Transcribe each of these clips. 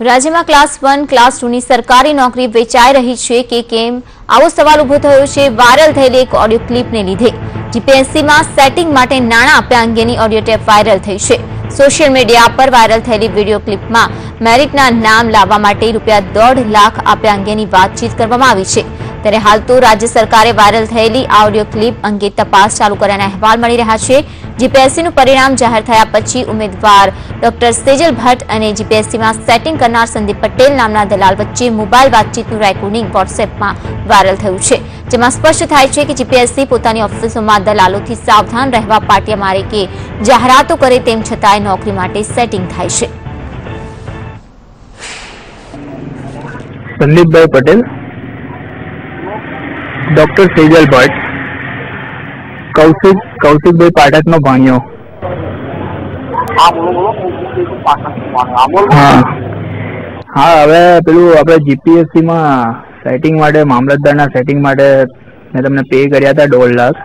રાજ્યમાં class 1 class 2 ની સરકારી નોકરી વેચાઈ રહી છે કે કેમ આવો સવાલ ઉભો થયો છે વાયરલ થયેલી એક ઓડિયો ક્લિપને લીધે। જીપીએસસીમાં સેટિંગ માટે નાણાં આપ્યા અંગેની ઓડિયો ટેપ વાયરલ થઈ છે। સોશિયલ મીડિયા પર વાયરલ થયેલી વિડીયો ક્લિપમાં મેરિટના નામ લાવવા માટે ₹1.5 લાખ આપ્યા અંગેની વાતચીત કરવામાં આવી છે। ત્યારે હાલ તો રાજ્ય સરકારે વાયરલ થયેલી આ ઓડિયો ક્લિપ અંગે તપાસ ચાલુ કર્યાના અહેવાલ મળી રહ્યા છે। જીપીએસસીનું પરિણામ જાહેર થયા પછી ઉમેદવાર ડોક્ટર સેજલ ભટ્ટ અને જીપીએસસીમાં સેટિંગ કરનાર સંદીપ પટેલ નામના દલાલ વચ્ચે મોબાઈલ વાતચીતનું રેકોર્ડિંગ વોટ્સએપમાં વાયરલ થયું છે, જેમાં સ્પષ્ટ થાય છે કે જીપીએસસી પોતાની ઓફિસોમાં દલાલોથી સાવધાન રહેવા પાટિયા મારે કે જાહેરાતો કરે તેમ છતાંય નોકરી માટે સેટિંગ થાય છે। સંદીપભાઈ પટેલ, ડોક્ટર સેજલ ભટ્ટ, કૌશિકભાઈ પાઠકનો ભાણિયો। હા, હવે પેલું આપણે જીપીએસસીમાં સેટિંગ માટે મામલતદારના સેટિંગ માટે મેં તમને પે કર્યા હતા $1.5 લાખ।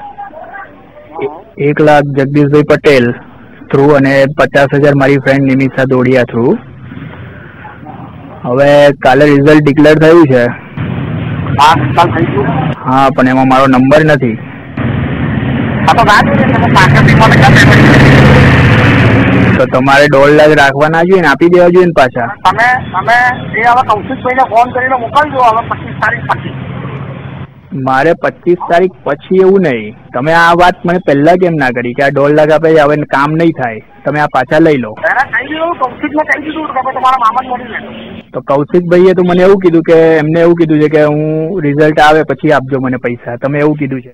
1 લાખ જગદીશભાઈ પટેલ થ્રુ અને 50,000 મારી ફ્રેન્ડ નિમિષા દોડિયા થ્રુ। હવે કાલે રિઝલ્ટ ડિક્લેર થયું છે। હા, પણ એમાં મારો નંબર નથી। તો તમારે $1.5 લાખ રાખવાના જોઈએ ને આપી દેવા જોઈએ ને પાછા। તમે હવે કૌશિકભાઈને ફોન કરીને મોકલજો હવે 25 તારીખ પછી। મારે 25 તારીખ પછી એવું નહીં, તમે આ વાત મને પહેલા કેમ ના કરી કે આ $1.5 લાખ આપે હવે કામ નહીં થાય, તમે આ પાછા લઈ લો। તો કૌશિકભાઈએ તો મને એવું કીધું કે એમને એવું કીધું છે કે હું રિઝલ્ટ આવે પછી આપજો મને પૈસા, તમે એવું કીધું છે।